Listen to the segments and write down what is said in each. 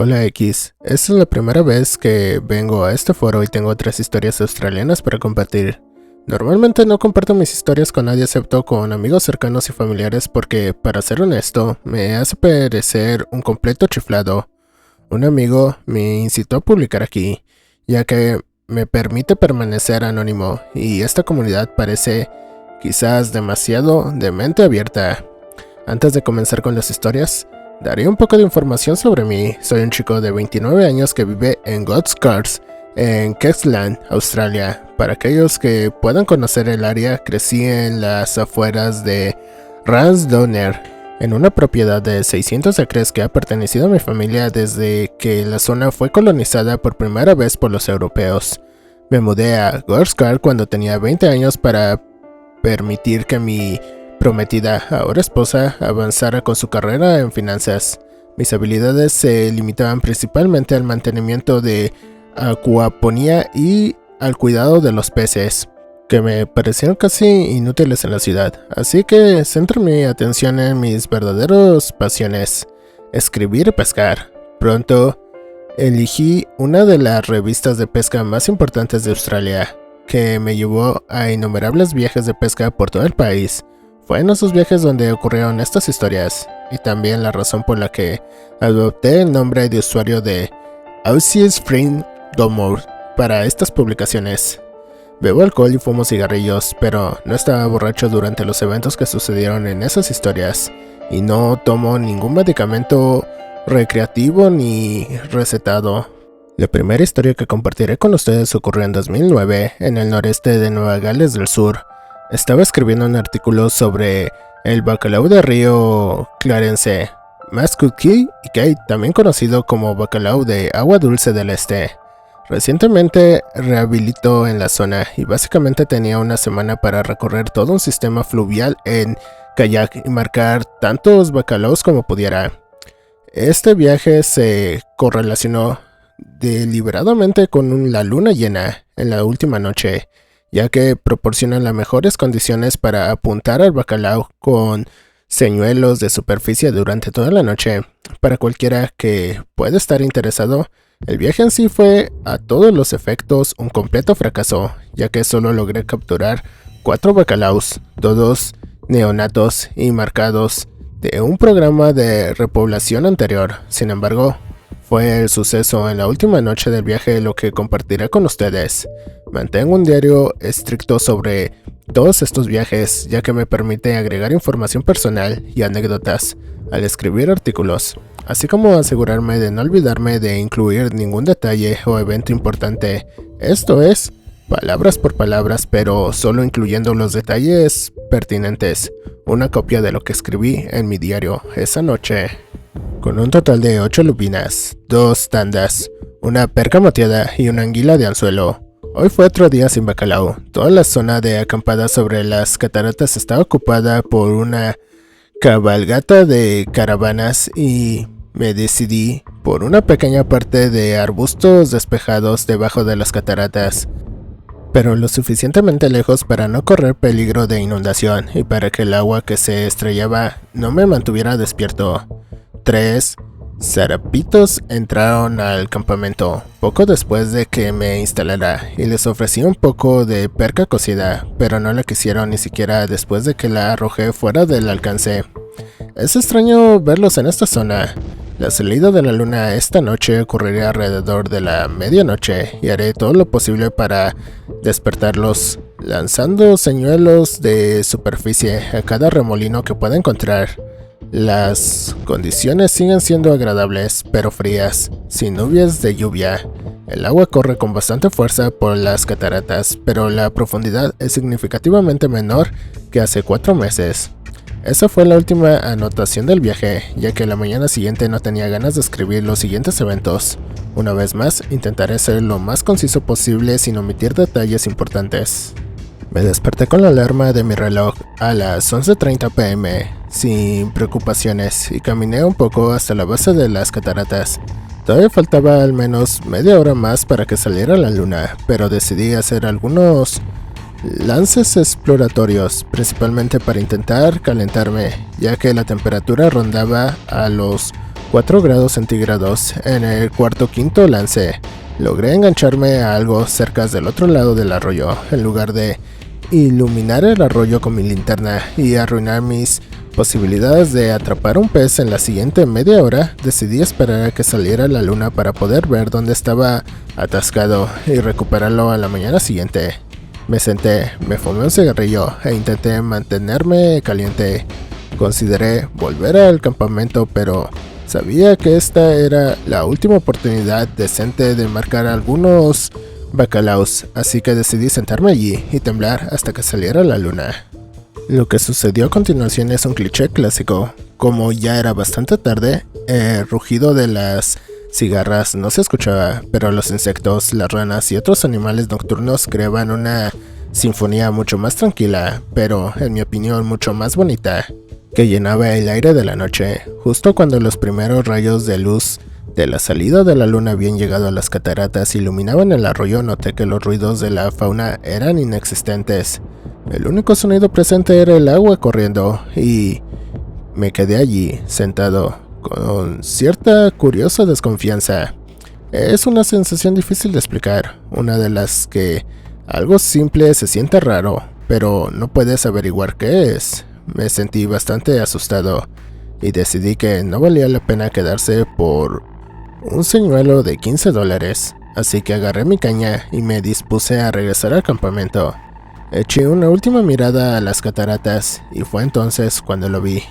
Hola X, esta es la primera vez que vengo a este foro y tengo otras historias australianas para compartir. Normalmente no comparto mis historias con nadie excepto con amigos cercanos y familiares porque, para ser honesto, me hace parecer un completo chiflado. Un amigo me incitó a publicar aquí, ya que me permite permanecer anónimo y esta comunidad parece quizás demasiado de mente abierta. Antes de comenzar con las historias, daré un poco de información sobre mí. Soy un chico de 29 años que vive en God's Cars, en Queensland, Australia. Para aquellos que puedan conocer el área, crecí en las afueras de Ransdowner, en una propiedad de 600 acres que ha pertenecido a mi familia desde que la zona fue colonizada por primera vez por los europeos. Me mudé a God's Cars cuando tenía 20 años para permitir que mi prometida, ahora esposa, avanzara con su carrera en finanzas. Mis habilidades se limitaban principalmente al mantenimiento de acuaponía y al cuidado de los peces, que me parecieron casi inútiles en la ciudad, así que centré mi atención en mis verdaderas pasiones, escribir y pescar. Pronto, elegí una de las revistas de pesca más importantes de Australia, que me llevó a innumerables viajes de pesca por todo el país. Fue en esos viajes donde ocurrieron estas historias, y también la razón por la que adopté el nombre de usuario de Aussie Spring Domore para estas publicaciones. Bebo alcohol y fumo cigarrillos, pero no estaba borracho durante los eventos que sucedieron en esas historias, y no tomo ningún medicamento recreativo ni recetado. La primera historia que compartiré con ustedes ocurrió en 2009, en el noreste de Nueva Gales del Sur. Estaba escribiendo un artículo sobre el bacalao de río Clarence, Mascot-Key y Kate, también conocido como bacalao de agua dulce del este. Recientemente rehabilitó en la zona y básicamente tenía una semana para recorrer todo un sistema fluvial en kayak y marcar tantos bacalaos como pudiera. Este viaje se correlacionó deliberadamente con la luna llena en la última noche, ya que proporcionan las mejores condiciones para apuntar al bacalao con señuelos de superficie durante toda la noche. Para cualquiera que pueda estar interesado, el viaje en sí fue a todos los efectos un completo fracaso, ya que solo logré capturar 4 bacalaos, todos neonatos y marcados de un programa de repoblación anterior. Sin embargo, fue el suceso en la última noche del viaje lo que compartiré con ustedes. Mantengo un diario estricto sobre todos estos viajes, ya que me permite agregar información personal y anécdotas al escribir artículos, así como asegurarme de no olvidarme de incluir ningún detalle o evento importante. Esto es, palabras por palabras, pero solo incluyendo los detalles pertinentes. Una copia de lo que escribí en mi diario esa noche. Con un total de 8 lubinas, 2 tandas, una perca moteada y una anguila de anzuelo. Hoy fue otro día sin bacalao. Toda la zona de acampada sobre las cataratas estaba ocupada por una cabalgata de caravanas y me decidí por una pequeña parte de arbustos despejados debajo de las cataratas, pero lo suficientemente lejos para no correr peligro de inundación y para que el agua que se estrellaba no me mantuviera despierto. 3 zarapitos entraron al campamento poco después de que me instalara y les ofrecí un poco de perca cocida, pero no la quisieron ni siquiera después de que la arrojé fuera del alcance. Es extraño verlos en esta zona. La salida de la luna esta noche ocurrirá alrededor de la medianoche y haré todo lo posible para despertarlos, lanzando señuelos de superficie a cada remolino que pueda encontrar. Las condiciones siguen siendo agradables, pero frías, sin nubes de lluvia. El agua corre con bastante fuerza por las cataratas, pero la profundidad es significativamente menor que hace 4 meses. Esa fue la última anotación del viaje, ya que la mañana siguiente no tenía ganas de escribir los siguientes eventos. Una vez más, intentaré ser lo más conciso posible sin omitir detalles importantes. Me desperté con la alarma de mi reloj a las 11:30 p.m. sin preocupaciones y caminé un poco hasta la base de las cataratas. Todavía faltaba al menos media hora más para que saliera la luna, pero decidí hacer algunos lances exploratorios, principalmente para intentar calentarme, ya que la temperatura rondaba a los 4 grados centígrados. En el cuarto quinto lance, logré engancharme a algo cerca del otro lado del arroyo, en lugar de iluminar el arroyo con mi linterna y arruinar mis posibilidades de atrapar un pez en la siguiente media hora. Decidí esperar a que saliera la luna para poder ver dónde estaba atascado y recuperarlo a la mañana siguiente. Me senté, me fumé un cigarrillo e intenté mantenerme caliente. Consideré volver al campamento, pero sabía que esta era la última oportunidad decente de marcar algunos bacalaos, así que decidí sentarme allí y temblar hasta que saliera la luna. Lo que sucedió a continuación es un cliché clásico. Como ya era bastante tarde, el rugido de las cigarras no se escuchaba, pero los insectos, las ranas y otros animales nocturnos creaban una sinfonía mucho más tranquila, pero en mi opinión mucho más bonita, que llenaba el aire de la noche. Justo cuando los primeros rayos de luz de la salida de la luna habían llegado a las cataratas y iluminaban el arroyo, noté que los ruidos de la fauna eran inexistentes. El único sonido presente era el agua corriendo, y me quedé allí, sentado, con cierta curiosa desconfianza. Es una sensación difícil de explicar, una de las que algo simple se siente raro, pero no puedes averiguar qué es. Me sentí bastante asustado, y decidí que no valía la pena quedarse por un señuelo de $15, así que agarré mi caña y me dispuse a regresar al campamento. Eché una última mirada a las cataratas y fue entonces cuando lo vi.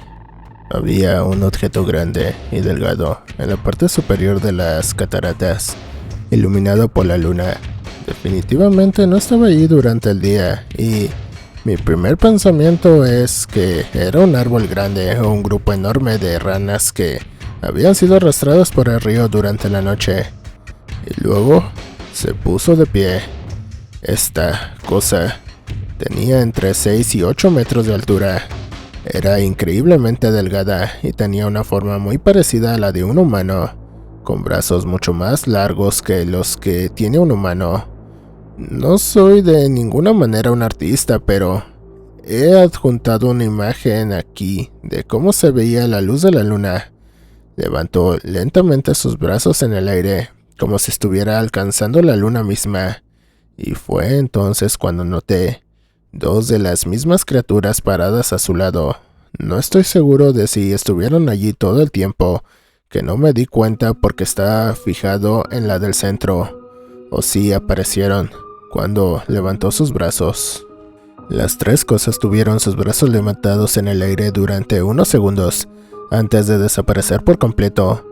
Había un objeto grande y delgado en la parte superior de las cataratas, iluminado por la luna. Definitivamente no estaba allí durante el día, y mi primer pensamiento es que era un árbol grande o un grupo enorme de ranas que habían sido arrastradas por el río durante la noche. Y luego se puso de pie. Esta cosa tenía entre 6 y 8 metros de altura. Era increíblemente delgada y tenía una forma muy parecida a la de un humano, con brazos mucho más largos que los que tiene un humano. No soy de ninguna manera un artista, pero he adjuntado una imagen aquí de cómo se veía la luz de la luna. Levantó lentamente sus brazos en el aire, como si estuviera alcanzando la luna misma, y fue entonces cuando noté 2 de las mismas criaturas paradas a su lado. No estoy seguro de si estuvieron allí todo el tiempo, que no me di cuenta porque estaba fijado en la del centro, o si aparecieron cuando levantó sus brazos. Las 3 cosas tuvieron sus brazos levantados en el aire durante unos segundos, antes de desaparecer por completo.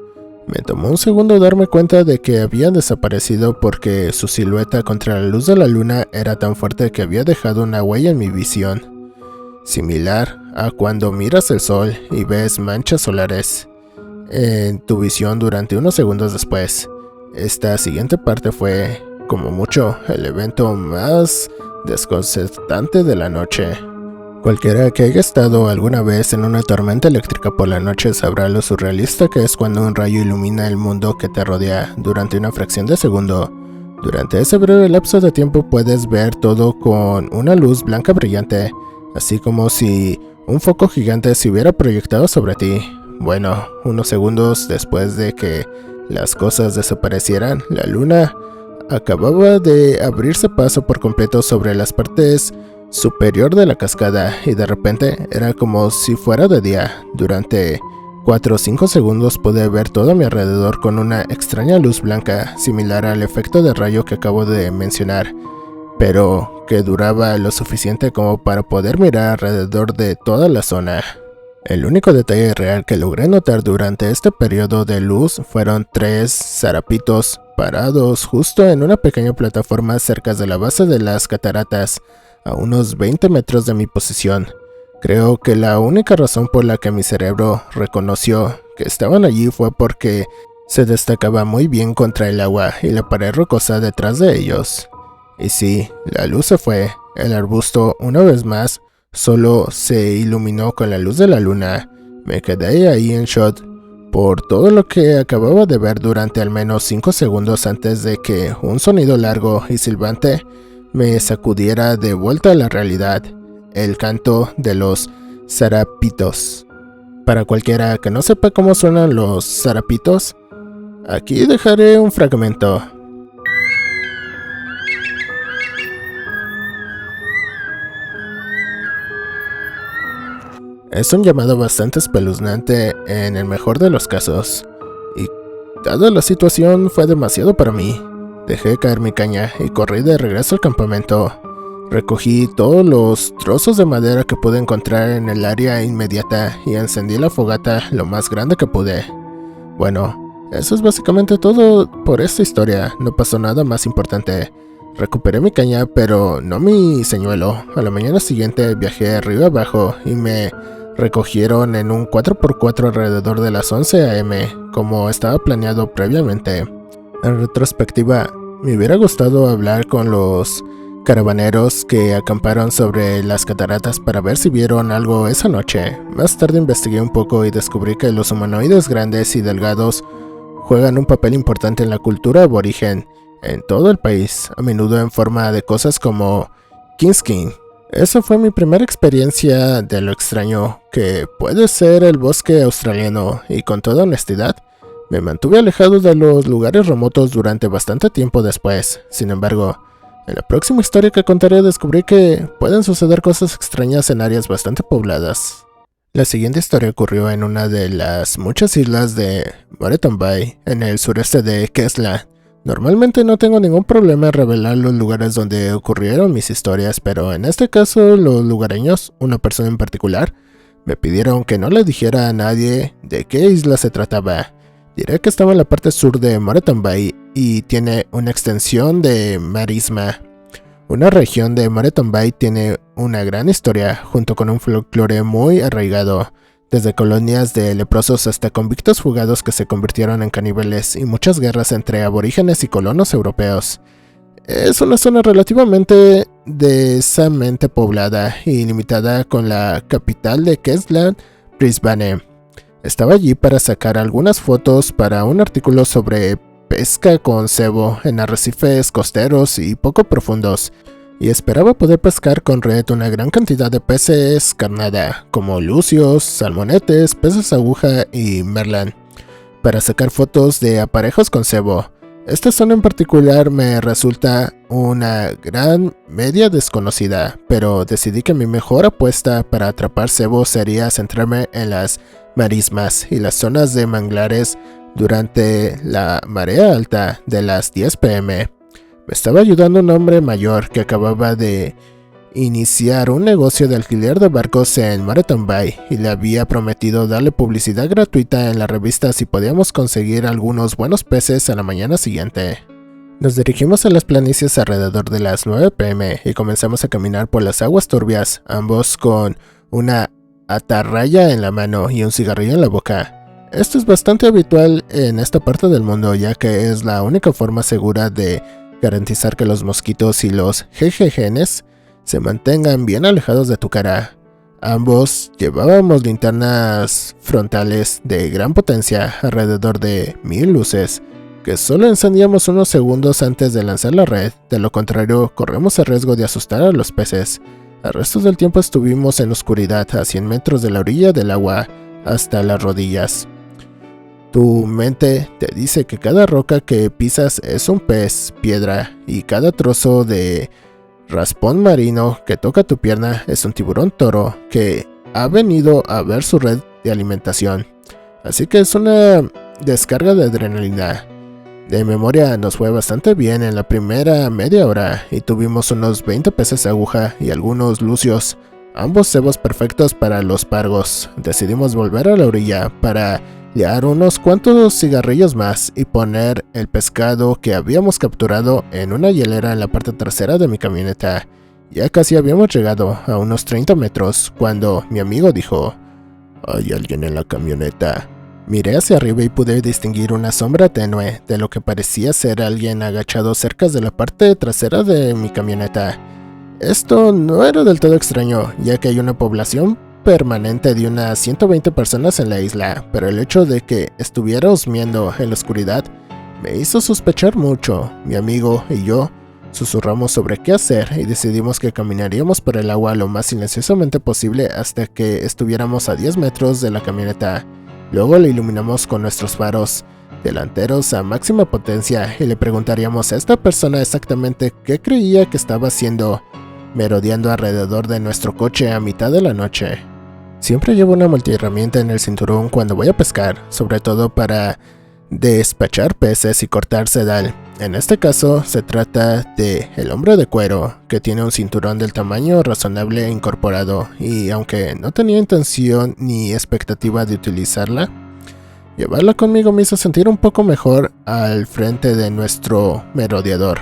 Me tomó un segundo darme cuenta de que habían desaparecido porque su silueta contra la luz de la luna era tan fuerte que había dejado una huella en mi visión, similar a cuando miras el sol y ves manchas solares en tu visión durante unos segundos después. Esta siguiente parte fue, como mucho, el evento más desconcertante de la noche. Cualquiera que haya estado alguna vez en una tormenta eléctrica por la noche sabrá lo surrealista que es cuando un rayo ilumina el mundo que te rodea durante una fracción de segundo. Durante ese breve lapso de tiempo puedes ver todo con una luz blanca brillante, así como si un foco gigante se hubiera proyectado sobre ti. Bueno, unos segundos después de que las cosas desaparecieran, la luna acababa de abrirse paso por completo sobre las partes superior de la cascada, y de repente era como si fuera de día. Durante 4 o 5 segundos pude ver todo a mi alrededor con una extraña luz blanca, similar al efecto de rayo que acabo de mencionar, pero que duraba lo suficiente como para poder mirar alrededor de toda la zona. El único detalle real que logré notar durante este periodo de luz fueron 3 zarapitos parados justo en una pequeña plataforma cerca de la base de las cataratas, a unos 20 metros de mi posición. Creo que la única razón por la que mi cerebro reconoció que estaban allí fue porque se destacaba muy bien contra el agua y la pared rocosa detrás de ellos. Y sí, la luz se fue. El arbusto, una vez más, solo se iluminó con la luz de la luna. Me quedé ahí en shock por todo lo que acababa de ver durante al menos 5 segundos antes de que un sonido largo y silbante me sacudiera de vuelta a la realidad. El canto de los zarapitos Para cualquiera que no sepa cómo suenan los zarapitos, aquí dejaré un fragmento. Es un llamado bastante espeluznante en el mejor de los casos, y dada la situación fue demasiado para mí. Dejé caer mi caña y corrí de regreso al campamento. Recogí todos los trozos de madera que pude encontrar en el área inmediata y encendí la fogata lo más grande que pude. Bueno, eso es básicamente todo por esta historia, no pasó nada más importante. Recuperé mi caña, pero no mi señuelo. A la mañana siguiente viajé arriba abajo y me recogieron en un 4x4 alrededor de las 11 AM, como estaba planeado previamente. En retrospectiva, me hubiera gustado hablar con los caravaneros que acamparon sobre las cataratas para ver si vieron algo esa noche. Más tarde investigué un poco y descubrí que los humanoides grandes y delgados juegan un papel importante en la cultura aborigen en todo el país, a menudo en forma de cosas como Kingskin. Esa fue mi primera experiencia de lo extraño que puede ser el bosque australiano, y con toda honestidad, me mantuve alejado de los lugares remotos durante bastante tiempo después. Sin embargo, en la próxima historia que contaré descubrí que pueden suceder cosas extrañas en áreas bastante pobladas. La siguiente historia ocurrió en una de las muchas islas de Moreton Bay, en el sureste de Queensland. Normalmente no tengo ningún problema en revelar los lugares donde ocurrieron mis historias, pero en este caso los lugareños, una persona en particular, me pidieron que no le dijera a nadie de qué isla se trataba. Diré que estaba en la parte sur de Moreton Bay y tiene una extensión de marisma. Una región de Moreton Bay tiene una gran historia, junto con un folclore muy arraigado, desde colonias de leprosos hasta convictos fugados que se convirtieron en caníbales y muchas guerras entre aborígenes y colonos europeos. Es una zona relativamente densamente poblada y limitada con la capital de Queensland, Brisbane. Estaba allí para sacar algunas fotos para un artículo sobre pesca con cebo en arrecifes costeros y poco profundos, y esperaba poder pescar con red una gran cantidad de peces carnada, como lucios, salmonetes, peces aguja y merlan, para sacar fotos de aparejos con cebo. Esta zona en particular me resulta una gran media desconocida, pero decidí que mi mejor apuesta para atrapar cebo sería centrarme en las marismas y las zonas de manglares durante la marea alta de las 10 p.m. Me estaba ayudando un hombre mayor que acababa de iniciar un negocio de alquiler de barcos en Moreton Bay y le había prometido darle publicidad gratuita en la revista si podíamos conseguir algunos buenos peces a la mañana siguiente. Nos dirigimos a las planicies alrededor de las 9 p.m. y comenzamos a caminar por las aguas turbias, ambos con una atarraya en la mano y un cigarrillo en la boca. Esto es bastante habitual en esta parte del mundo, ya que es la única forma segura de garantizar que los mosquitos y los jejejenes se mantengan bien alejados de tu cara. Ambos llevábamos linternas frontales de gran potencia, alrededor de 1000 luces, que solo encendíamos unos segundos antes de lanzar la red. De lo contrario, corremos el riesgo de asustar a los peces. El resto del tiempo estuvimos en oscuridad a 100 metros de la orilla del agua, hasta las rodillas. Tu mente te dice que cada roca que pisas es un pez, piedra, y cada trozo de raspón marino que toca tu pierna es un tiburón toro que ha venido a ver su red de alimentación. Así que es una descarga de adrenalina. De memoria nos fue bastante bien en la primera media hora y tuvimos unos 20 peces aguja y algunos lucios, ambos cebos perfectos para los pargos. Decidimos volver a la orilla para liar unos cuantos cigarrillos más y poner el pescado que habíamos capturado en una hielera en la parte trasera de mi camioneta. Ya casi habíamos llegado a unos 30 metros cuando mi amigo dijo: «Hay alguien en la camioneta». Miré hacia arriba y pude distinguir una sombra tenue de lo que parecía ser alguien agachado cerca de la parte trasera de mi camioneta. Esto no era del todo extraño, ya que hay una población permanente de unas 120 personas en la isla, pero el hecho de que estuviera husmeando en la oscuridad me hizo sospechar mucho. Mi amigo y yo Susurramos sobre qué hacer y decidimos que caminaríamos por el agua lo más silenciosamente posible hasta que estuviéramos a 10 metros de la camioneta. Luego la iluminamos con nuestros faros delanteros a máxima potencia y le preguntaríamos a esta persona exactamente qué creía que estaba haciendo, merodeando alrededor de nuestro coche a mitad de la noche. Siempre llevo una multiherramienta en el cinturón cuando voy a pescar, sobre todo para despachar peces y cortar sedal. En este caso se trata de el hombre de cuero, que tiene un cinturón del tamaño razonable incorporado, y aunque no tenía intención ni expectativa de utilizarla, llevarla conmigo me hizo sentir un poco mejor al frente de nuestro merodeador.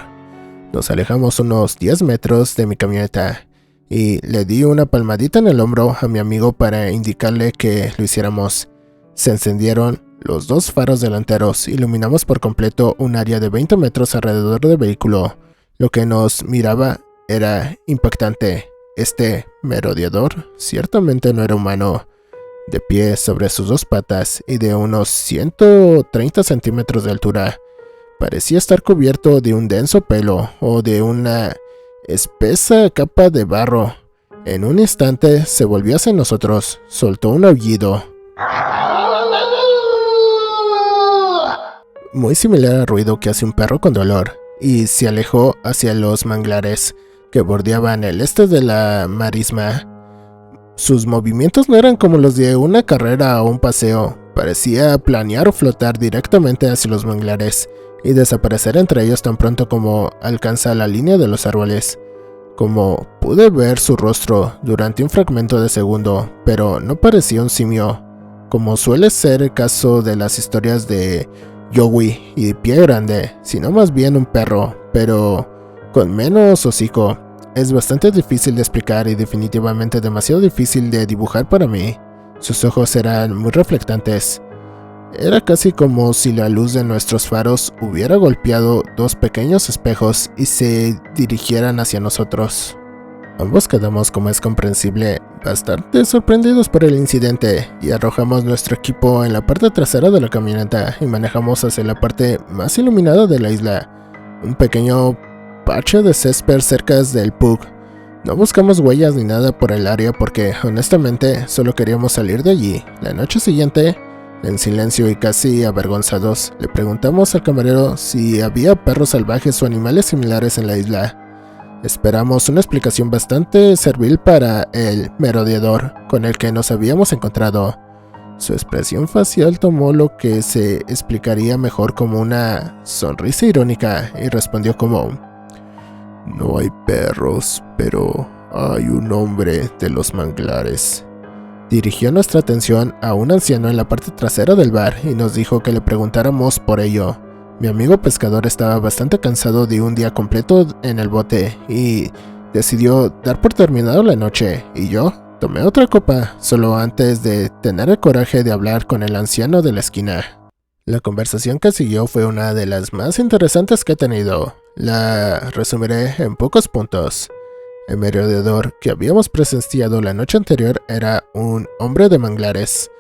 Nos alejamos unos 10 metros de mi camioneta y le di una palmadita en el hombro a mi amigo para indicarle que lo hiciéramos. Se encendieron los dos faros delanteros, iluminamos por completo un área de 20 metros alrededor del vehículo. Lo que nos miraba era impactante. Este merodeador ciertamente no era humano, de pie sobre sus dos patas y de unos 130 centímetros de altura. Parecía estar cubierto de un denso pelo o de una espesa capa de barro. En un instante se volvió hacia nosotros, soltó un aullido muy similar al ruido que hace un perro con dolor, y se alejó hacia los manglares que bordeaban el este de la marisma. Sus movimientos no eran como los de una carrera o un paseo, parecía planear o flotar directamente hacia los manglares y desaparecer entre ellos tan pronto como alcanza la línea de los árboles. Como pude ver su rostro durante un fragmento de segundo, pero no parecía un simio, como suele ser el caso de las historias de Yowie y Pie Grande, sino más bien un perro, pero con menos hocico. Es bastante difícil de explicar y definitivamente demasiado difícil de dibujar para mí. Sus ojos eran muy reflectantes. Era casi como si la luz de nuestros faros hubiera golpeado dos pequeños espejos y se dirigieran hacia nosotros. Ambos quedamos, como es comprensible, bastante sorprendidos por el incidente y arrojamos nuestro equipo en la parte trasera de la camioneta y manejamos hacia la parte más iluminada de la isla, un pequeño parche de césped cerca del Pug. No buscamos huellas ni nada por el área porque, honestamente, solo queríamos salir de allí. La noche siguiente, en silencio y casi avergonzados, le preguntamos al camarero si había perros salvajes o animales similares en la isla. Esperamos una explicación bastante servil para el merodeador con el que nos habíamos encontrado. Su expresión facial tomó lo que se explicaría mejor como una sonrisa irónica y respondió como: "No hay perros, pero hay un hombre de los manglares". Dirigió nuestra atención a un anciano en la parte trasera del bar y nos dijo que le preguntáramos por ello. Mi amigo pescador estaba bastante cansado de un día completo en el bote y decidió dar por terminado la noche, y yo tomé otra copa solo antes de tener el coraje de hablar con el anciano de la esquina. La conversación que siguió fue una de las más interesantes que he tenido. La resumiré en pocos puntos. El merodeador que habíamos presenciado la noche anterior era un hombre de manglares,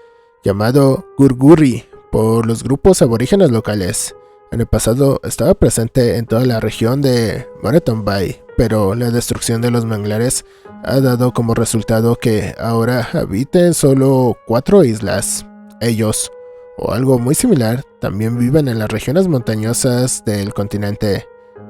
llamado Gurgurri por los grupos aborígenes locales. En el pasado estaba presente en toda la región de Moreton Bay, pero la destrucción de los manglares ha dado como resultado que ahora habiten solo 4 islas. Ellos, o algo muy similar, también viven en las regiones montañosas del continente.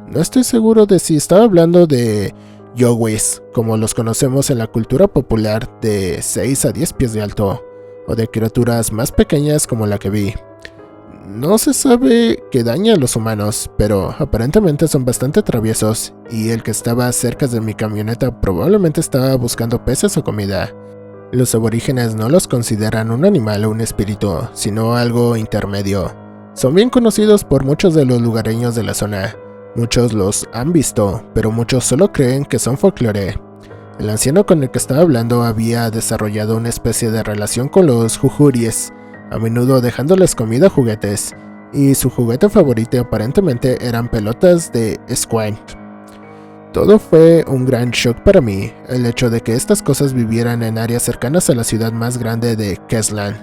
No estoy seguro de si estaba hablando de Yowies, como los conocemos en la cultura popular, de 6 a 10 pies de alto, o de criaturas más pequeñas como la que vi. No se sabe que daña a los humanos, pero aparentemente son bastante traviesos, y el que estaba cerca de mi camioneta probablemente estaba buscando peces o comida. Los aborígenes no los consideran un animal o un espíritu, sino algo intermedio. Son bien conocidos por muchos de los lugareños de la zona. Muchos los han visto, pero muchos solo creen que son folclore. El anciano con el que estaba hablando había desarrollado una especie de relación con los jujuries, a menudo dejándoles comida o juguetes, y su juguete favorito aparentemente eran pelotas de squash. Todo fue un gran shock para mí, el hecho de que estas cosas vivieran en áreas cercanas a la ciudad más grande de Kesland.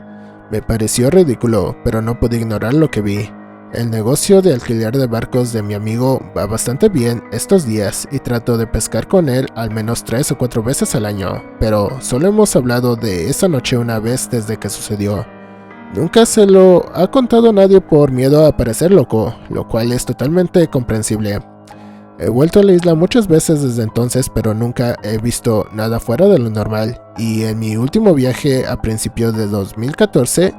Me pareció ridículo, pero no pude ignorar lo que vi. El negocio de alquiler de barcos de mi amigo va bastante bien estos días y trato de pescar con él al menos 3 o 4 veces al año, pero solo hemos hablado de esa noche una vez desde que sucedió. Nunca se lo ha contado a nadie por miedo a parecer loco, lo cual es totalmente comprensible. He vuelto a la isla muchas veces desde entonces, pero nunca he visto nada fuera de lo normal, y en mi último viaje a principios de 2014,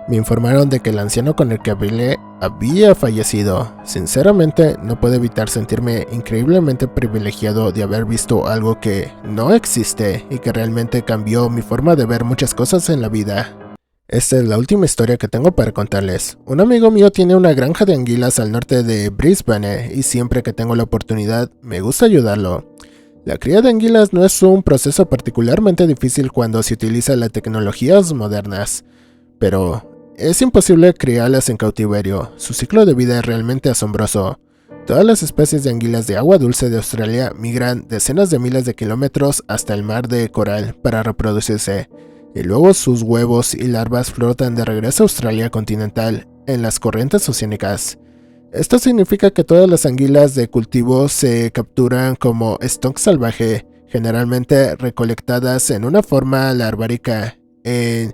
me informaron de que el anciano con el que hablé había fallecido. Sinceramente, no puedo evitar sentirme increíblemente privilegiado de haber visto algo que no existe y que realmente cambió mi forma de ver muchas cosas en la vida. Esta es la última historia que tengo para contarles. Un amigo mío tiene una granja de anguilas al norte de Brisbane y siempre que tengo la oportunidad me gusta ayudarlo. La cría de anguilas no es un proceso particularmente difícil cuando se utiliza las tecnologías modernas, pero es imposible criarlas en cautiverio. Su ciclo de vida es realmente asombroso. Todas las especies de anguilas de agua dulce de Australia migran decenas de miles de kilómetros hasta el mar de coral para reproducirse, y luego sus huevos y larvas flotan de regreso a Australia continental en las corrientes oceánicas. Esto significa que todas las anguilas de cultivo se capturan como stock salvaje, generalmente recolectadas en una forma larvárica en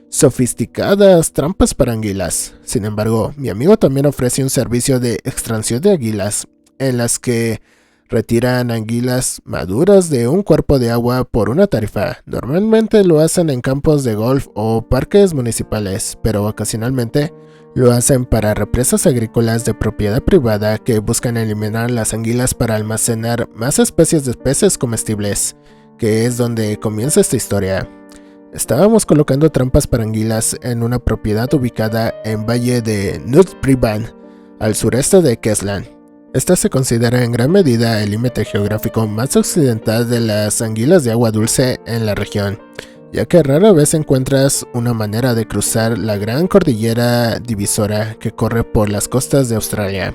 sofisticadas trampas para anguilas. Sin embargo, mi amigo también ofrece un servicio de extracción de anguilas, en las que retiran anguilas maduras de un cuerpo de agua por una tarifa. Normalmente lo hacen en campos de golf o parques municipales, pero ocasionalmente lo hacen para represas agrícolas de propiedad privada que buscan eliminar las anguilas para almacenar más especies de peces comestibles, que es donde comienza esta historia. Estábamos colocando trampas para anguilas en una propiedad ubicada en Valle de Nutsbriban, al sureste de Queensland. Esta se considera en gran medida el límite geográfico más occidental de las anguilas de agua dulce en la región, ya que rara vez encuentras una manera de cruzar la gran cordillera divisora que corre por las costas de Australia.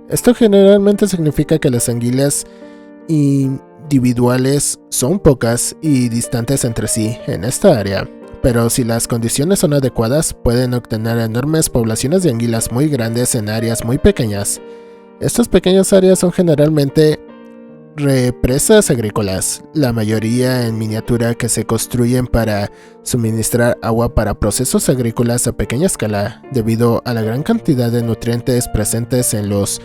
Esto generalmente significa que las anguilas individuales son pocas y distantes entre sí en esta área, pero si las condiciones son adecuadas pueden obtener enormes poblaciones de anguilas muy grandes en áreas muy pequeñas. Estas pequeñas áreas son generalmente represas agrícolas, la mayoría en miniatura, que se construyen para suministrar agua para procesos agrícolas a pequeña escala, debido a la gran cantidad de nutrientes presentes en los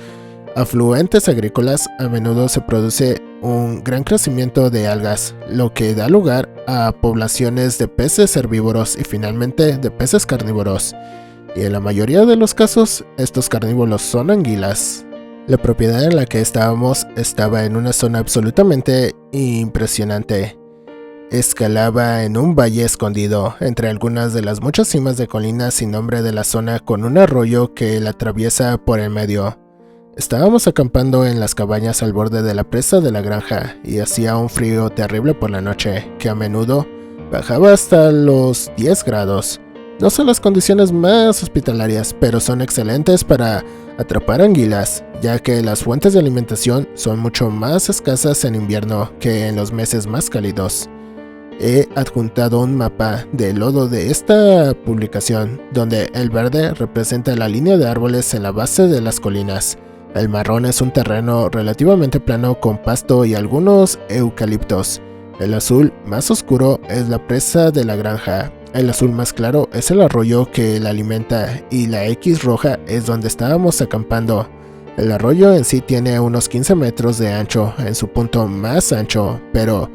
afluentes agrícolas. A menudo se produce un gran crecimiento de algas, lo que da lugar a poblaciones de peces herbívoros y finalmente de peces carnívoros, y en la mayoría de los casos estos carnívoros son anguilas. La propiedad en la que estábamos estaba en una zona absolutamente impresionante. Escalaba en un valle escondido entre algunas de las muchas cimas de colinas sin nombre de la zona, con un arroyo que la atraviesa por el medio. Estábamos acampando en las cabañas al borde de la presa de la granja y hacía un frío terrible por la noche, que a menudo bajaba hasta los 10 grados. No son las condiciones más hospitalarias, pero son excelentes para atrapar anguilas, ya que las fuentes de alimentación son mucho más escasas en invierno que en los meses más cálidos. He adjuntado un mapa de lodo de esta publicación, donde el verde representa la línea de árboles en la base de las colinas. El marrón es un terreno relativamente plano con pasto y algunos eucaliptos. El azul más oscuro es la presa de la granja. El azul más claro es el arroyo que la alimenta, y la X roja es donde estábamos acampando. El arroyo en sí tiene unos 15 metros de ancho en su punto más ancho, pero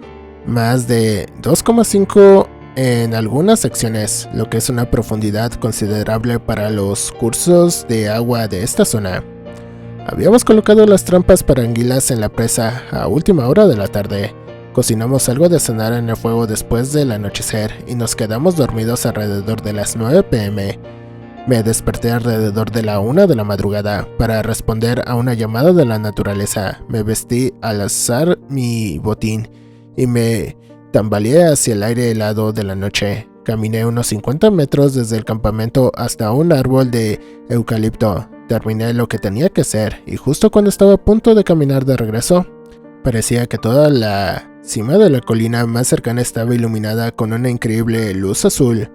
más de 2,5 en algunas secciones, lo que es una profundidad considerable para los cursos de agua de esta zona. Habíamos colocado las trampas para anguilas en la presa a última hora de la tarde. Cocinamos algo de cenar en el fuego después del anochecer y nos quedamos dormidos alrededor de las 9 p.m. Me desperté alrededor de la 1 de la madrugada para responder a una llamada de la naturaleza. Me vestí al alzar mi botín y me tambaleé hacia el aire helado de la noche. Caminé unos 50 metros desde el campamento hasta un árbol de eucalipto. Terminé lo que tenía que hacer y justo cuando estaba a punto de caminar de regreso, parecía que toda la cima de la colina más cercana estaba iluminada con una increíble luz azul.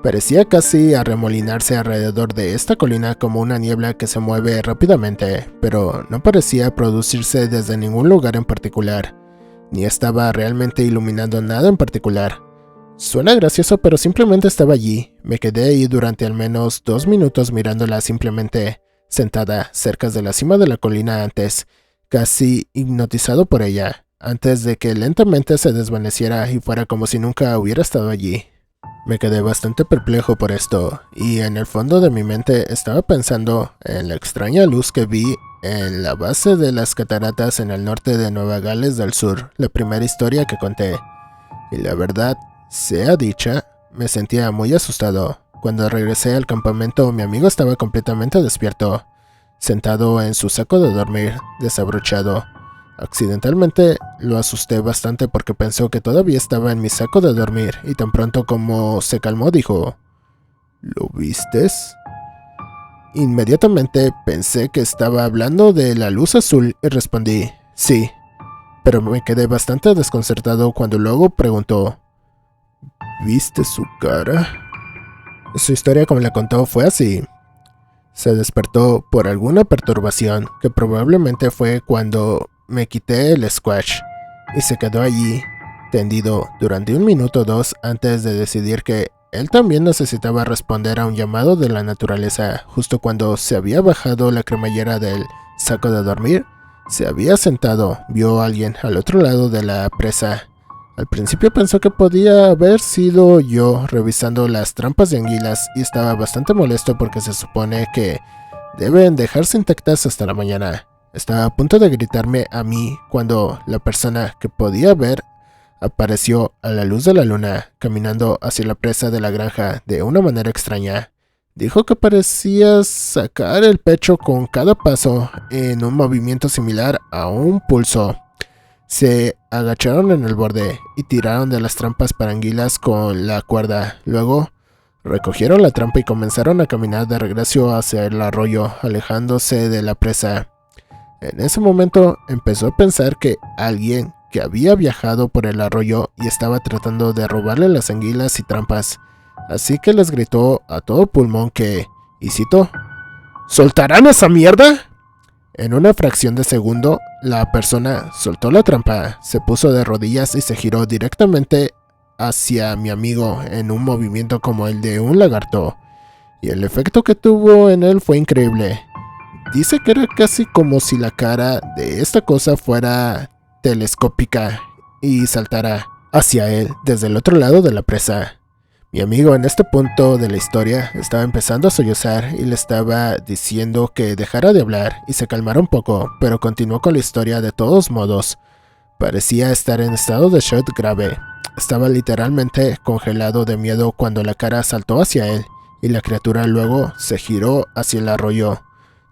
Parecía casi arremolinarse alrededor de esta colina como una niebla que se mueve rápidamente, pero no parecía producirse desde ningún lugar en particular, ni estaba realmente iluminando nada en particular. Suena gracioso, pero simplemente estaba allí. Me quedé ahí durante al menos 2 minutos mirándola simplemente sentada cerca de la cima de la colina antes, casi hipnotizado por ella, antes de que lentamente se desvaneciera y fuera como si nunca hubiera estado allí. Me quedé bastante perplejo por esto, y en el fondo de mi mente estaba pensando en la extraña luz que vi en la base de las cataratas en el norte de Nueva Gales del Sur, la primera historia que conté. Y la verdad, sea dicha, me sentía muy asustado. Cuando regresé al campamento, mi amigo estaba completamente despierto, sentado en su saco de dormir, desabrochado. Accidentalmente lo asusté bastante porque pensó que todavía estaba en mi saco de dormir y tan pronto como se calmó dijo: ¿Lo vistes? Inmediatamente pensé que estaba hablando de la luz azul y respondí: sí, pero me quedé bastante desconcertado cuando luego preguntó: ¿viste su cara? Su historia, como la contó, fue así. Se despertó por alguna perturbación, que probablemente fue cuando me quité el squash, y se quedó allí, tendido, durante 1 minuto o 2 antes de decidir que él también necesitaba responder a un llamado de la naturaleza. Justo cuando se había bajado la cremallera del saco de dormir, se había sentado, vio a alguien al otro lado de la presa. Al principio pensó que podía haber sido yo revisando las trampas de anguilas y estaba bastante molesto porque se supone que deben dejarse intactas hasta la mañana. Estaba a punto de gritarme a mí cuando la persona que podía ver apareció a la luz de la luna, caminando hacia la presa de la granja de una manera extraña. Dijo que parecía sacar el pecho con cada paso en un movimiento similar a un pulso. Se agacharon en el borde y tiraron de las trampas para anguilas con la cuerda. Luego recogieron la trampa y comenzaron a caminar de regreso hacia el arroyo, alejándose de la presa. En ese momento empezó a pensar que alguien que había viajado por el arroyo y estaba tratando de robarle las anguilas y trampas, así que les gritó a todo pulmón que, y cito: ¿soltarán esa mierda? En una fracción de segundo, la persona soltó la trampa, se puso de rodillas y se giró directamente hacia mi amigo en un movimiento como el de un lagarto, y el efecto que tuvo en él fue increíble. Dice que era casi como si la cara de esta cosa fuera telescópica y saltara hacia él desde el otro lado de la presa. Mi amigo en este punto de la historia estaba empezando a sollozar y le estaba diciendo que dejara de hablar y se calmara un poco, pero continuó con la historia de todos modos. Parecía estar en estado de shock grave. Estaba literalmente congelado de miedo cuando la cara saltó hacia él y la criatura luego se giró hacia el arroyo,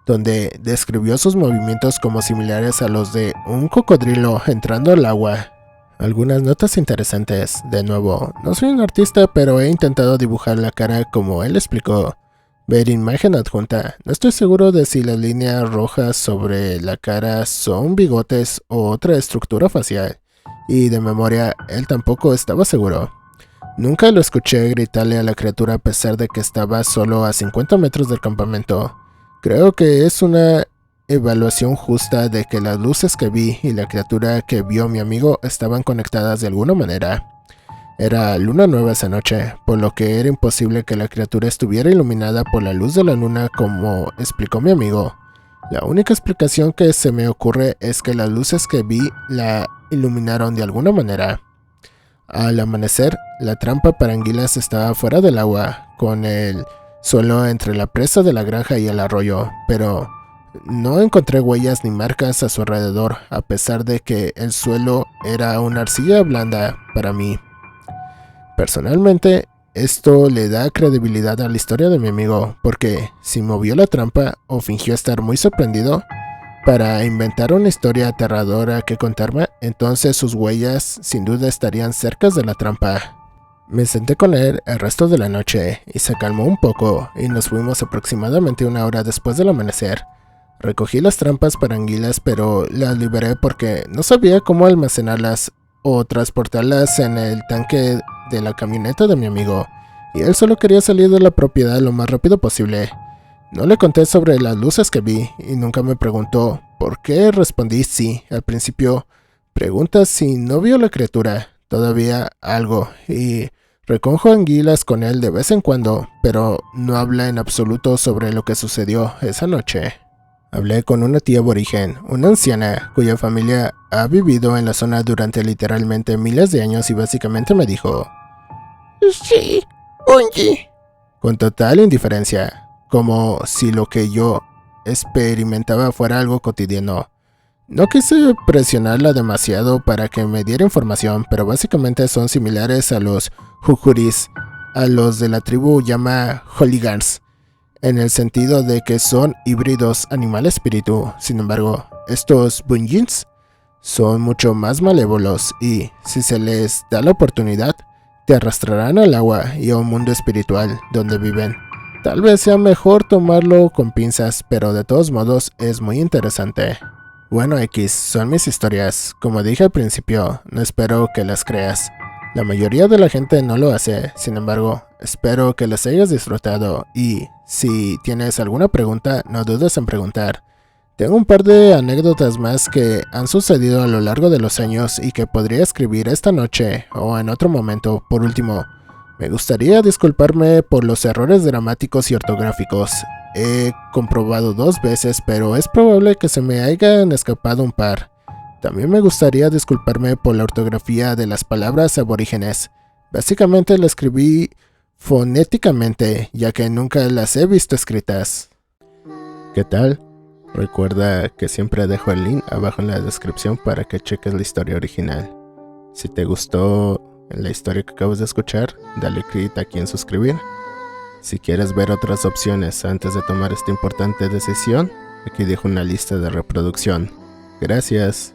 donde describió sus movimientos como similares a los de un cocodrilo entrando al agua. Algunas notas interesantes. De nuevo, no soy un artista, pero he intentado dibujar la cara como él explicó. Ver imagen adjunta. No estoy seguro de si las líneas rojas sobre la cara son bigotes o otra estructura facial. Y de memoria, él tampoco estaba seguro. Nunca lo escuché gritarle a la criatura a pesar de que estaba solo a 50 metros del campamento. Creo que es una evaluación justa de que las luces que vi y la criatura que vio mi amigo estaban conectadas de alguna manera. Era luna nueva esa noche, por lo que era imposible que la criatura estuviera iluminada por la luz de la luna como explicó mi amigo. La única explicación que se me ocurre es que las luces que vi la iluminaron de alguna manera. Al amanecer, la trampa para anguilas estaba fuera del agua, con el suelo entre la presa de la granja y el arroyo, pero no encontré huellas ni marcas a su alrededor, a pesar de que el suelo era una arcilla blanda para mí. Personalmente, esto le da credibilidad a la historia de mi amigo, porque si movió la trampa o fingió estar muy sorprendido para inventar una historia aterradora que contarme, entonces sus huellas sin duda estarían cerca de la trampa. Me senté con él el resto de la noche y se calmó un poco y nos fuimos aproximadamente 1 hora después del amanecer. Recogí las trampas para anguilas, pero las liberé porque no sabía cómo almacenarlas o transportarlas en el tanque de la camioneta de mi amigo, y él solo quería salir de la propiedad lo más rápido posible. No le conté sobre las luces que vi y nunca me preguntó por qué. Respondí sí. Al principio pregunta si no vio la criatura, todavía algo, y recojo anguilas con él de vez en cuando, pero no habla en absoluto sobre lo que sucedió esa noche. Hablé con una tía aborigen, una anciana, cuya familia ha vivido en la zona durante literalmente miles de años y básicamente me dijo: Sí, oye. Con total indiferencia, como si lo que yo experimentaba fuera algo cotidiano. No quise presionarla demasiado para que me diera información, pero básicamente son similares a los Jujuris, a los de la tribu llama Hooligans, en el sentido de que son híbridos animal-espíritu. Sin embargo, estos Bunjins son mucho más malévolos y, si se les da la oportunidad, te arrastrarán al agua y a un mundo espiritual donde viven. Tal vez sea mejor tomarlo con pinzas, pero de todos modos es muy interesante. Bueno, X, son mis historias. Como dije al principio, no espero que las creas. La mayoría de la gente no lo hace, sin embargo, espero que las hayas disfrutado y, si tienes alguna pregunta, no dudes en preguntar. Tengo un par de anécdotas más que han sucedido a lo largo de los años y que podría escribir esta noche o en otro momento. Por último, me gustaría disculparme por los errores dramáticos y ortográficos. He comprobado 2 veces, pero es probable que se me hayan escapado un par. También me gustaría disculparme por la ortografía de las palabras aborígenes. Básicamente la escribí fonéticamente, ya que nunca las he visto escritas. ¿Qué tal? Recuerda que siempre dejo el link abajo en la descripción para que cheques la historia original. Si te gustó la historia que acabas de escuchar, dale click aquí en suscribir. Si quieres ver otras opciones antes de tomar esta importante decisión, aquí dejo una lista de reproducción. Gracias.